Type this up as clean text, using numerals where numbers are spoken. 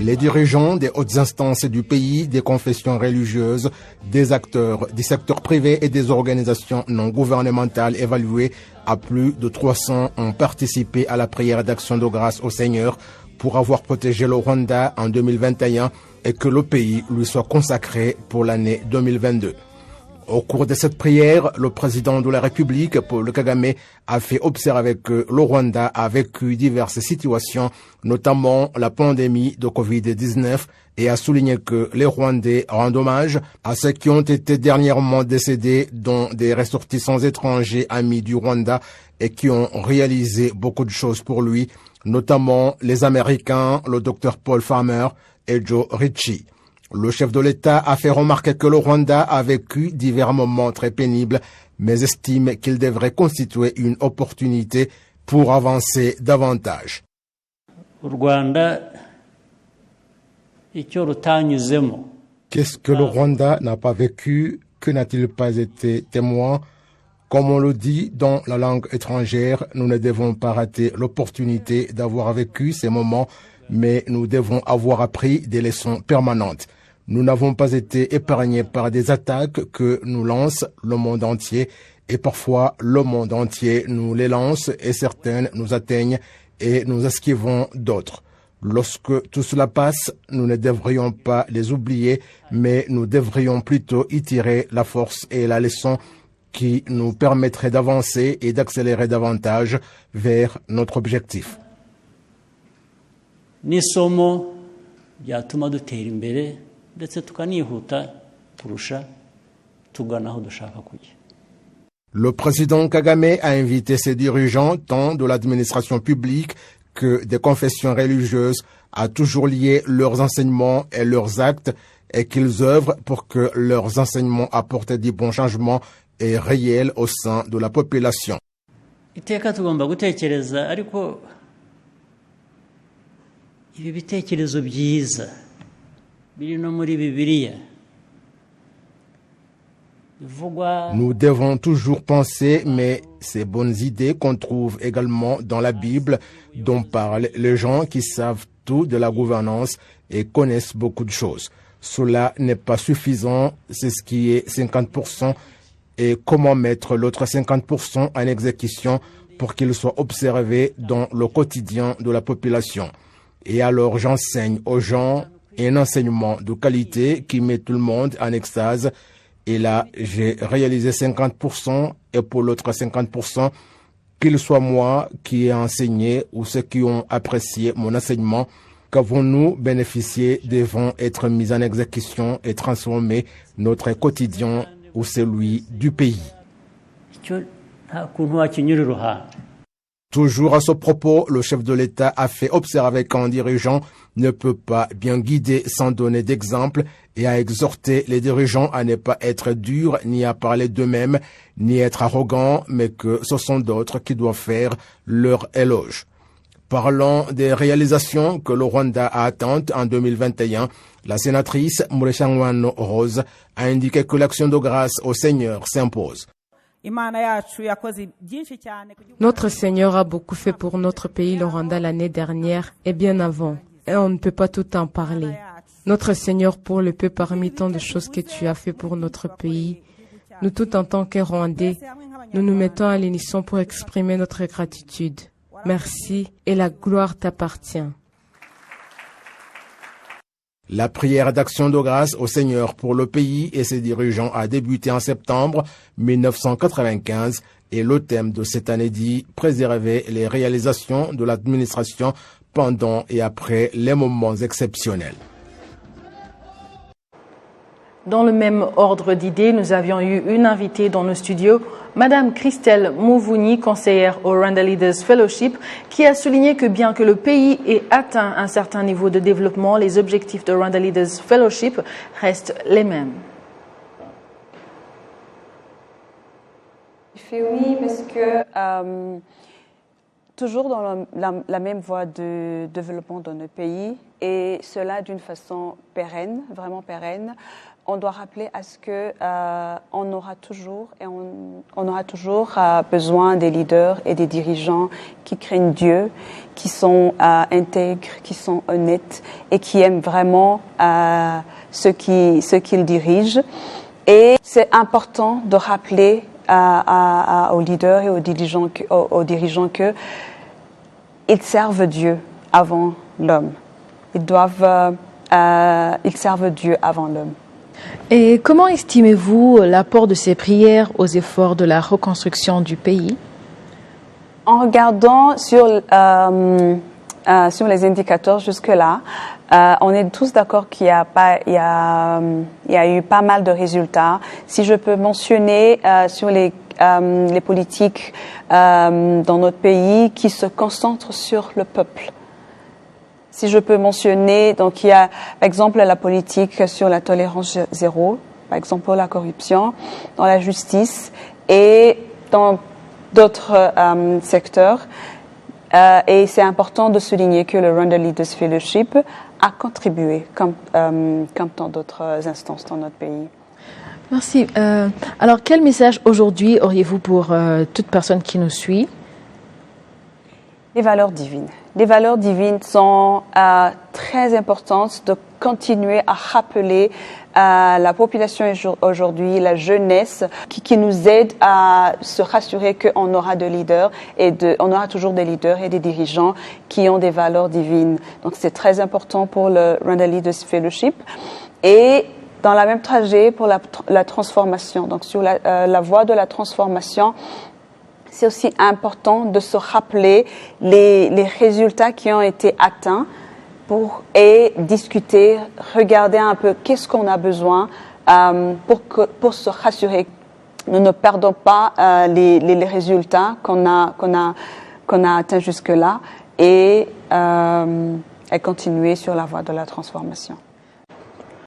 Les dirigeants des hautes instances du pays, des confessions religieuses, des acteurs du secteur privé et des organisations non gouvernementales évaluées à plus de 300 ont participé à la prière d'action de grâce au Seigneur pour avoir protégé le Rwanda en 2021 et que le pays lui soit consacré pour l'année 2022. Au cours de cette prière, le président de la République, Paul Kagame, a fait observer que le Rwanda a vécu diverses situations, notamment la pandémie de Covid-19, et a souligné que les Rwandais rendent hommage à ceux qui ont été dernièrement décédés, dont des ressortissants étrangers amis du Rwanda et qui ont réalisé beaucoup de choses pour lui, notamment les Américains, le Dr Paul Farmer et Joe Ritchie. Le chef de l'État a fait remarquer que le Rwanda a vécu divers moments très pénibles, mais estime qu'il devrait constituer une opportunité pour avancer davantage. Qu'est-ce que le Rwanda n'a pas vécu? Que n'a-t-il pas été témoin? Comme on le dit dans la langue étrangère, nous ne devons pas rater l'opportunité d'avoir vécu ces moments, mais nous devons avoir appris des leçons permanentes. Nous n'avons pas été épargnés par des attaques que nous lance le monde entier et parfois le monde entier nous les lance et certaines nous atteignent et nous esquivons d'autres. Lorsque tout cela passe, nous ne devrions pas les oublier, mais nous devrions plutôt y tirer la force et la leçon qui nous permettrait d'avancer et d'accélérer davantage vers notre objectif. N'isomo ryatuma dutera imbere ndetse tukanihuta kurusha tugana aho dushaka kujya. Le président Kagame a invité ses dirigeants, tant de l'administration publique que des confessions religieuses, à toujours lier leurs enseignements et leurs actes et qu'ils œuvrent pour que leurs enseignements apportent des bons changements et réels au sein de la population. Iteka tugomba gutekereza ariko ibi bitekerezo byiza biri no muri Bibiliya. Nous devons toujours penser, mais ces bonnes idées qu'on trouve également dans la Bible, dont parlent les gens qui savent tout de la gouvernance et connaissent beaucoup de choses. Cela n'est pas suffisant, c'est ce qui est 50%, et comment mettre l'autre 50% en exécution pour qu'il soit observé dans le quotidien de la population. Et alors j'enseigne aux gens un enseignement de qualité qui met tout le monde en extase. Et là, j'ai réalisé 50% et pour l'autre 50%, qu'il soit moi qui ai enseigné ou ceux qui ont apprécié mon enseignement, qu'avons-nous bénéficié devant être mis en exécution et transformer notre quotidien ou celui du pays. Toujours à ce propos, le chef de l'État a fait observer qu'un dirigeant ne peut pas bien guider sans donner d'exemple et a exhorté les dirigeants à ne pas être durs ni à parler d'eux-mêmes ni être arrogants, mais que ce sont d'autres qui doivent faire leur éloge. Parlant des réalisations que le Rwanda a atteintes en 2021, la sénatrice Mureshyankwano Rose a indiqué que l'action de grâce au Seigneur s'impose. Notre Seigneur a beaucoup fait pour notre pays, le Rwanda, l'année dernière et bien avant. Et on ne peut pas tout en parler. Notre Seigneur, pour le peu parmi tant de choses que tu as fait pour notre pays, nous tout en tant que Rwandais, nous nous mettons à l'unisson pour exprimer notre gratitude. Merci et la gloire t'appartient. La prière d'action de grâce au Seigneur pour le pays et ses dirigeants a débuté en septembre 1995 et le thème de cette année dit « Préserver les réalisations de l'administration pendant et après les moments exceptionnels ». Dans le même ordre d'idées, nous avions eu une invitée dans nos studios, Madame Christelle Muvunyi, conseillère au Rwanda Leaders Fellowship, qui a souligné que bien que le pays ait atteint un certain niveau de développement, les objectifs de Rwanda Leaders Fellowship restent les mêmes. Je fais oui parce que toujours dans la même voie de développement dans nos pays et cela d'une façon pérenne, vraiment pérenne. on doit rappeler à ce que on aura toujours besoin des leaders et des dirigeants qui craignent Dieu, qui sont intègres, qui sont honnêtes et qui aiment vraiment ceux qu'ils dirigent. Et c'est important de rappeler aux leaders et aux dirigeants que ils servent Dieu avant l'homme. Ils servent Dieu avant l'homme. Et comment estimez-vous l'apport de ces prières aux efforts de la reconstruction du pays? En regardant sur les indicateurs jusque-là, on est tous d'accord qu'il y a eu pas mal de résultats. Si je peux mentionner sur les politiques dans notre pays qui se concentrent sur le peuple. Si je peux mentionner, donc il y a par exemple la politique sur la tolérance zéro, par exemple pour la corruption, dans la justice et dans d'autres secteurs. Et c'est important de souligner que le Rwanda Leaders Fellowship a contribué comme dans d'autres instances dans notre pays. Merci. Alors, quel message aujourd'hui auriez-vous pour toute personne qui nous suit? Les valeurs divines. Les valeurs divines sont très importantes de continuer à rappeler la population aujourd'hui, la jeunesse, qui nous aide à se rassurer qu'on aura des leaders on aura toujours des leaders et des dirigeants qui ont des valeurs divines. Donc c'est très important pour le Rwanda Leaders Fellowship. Et dans la même trajet pour la transformation, donc sur la voie de la transformation, c'est aussi important de se rappeler les résultats qui ont été atteints et discuter, regarder un peu qu'est-ce qu'on a besoin pour se rassurer. Nous ne perdons pas les résultats qu'on a atteints jusque-là et continuer sur la voie de la transformation.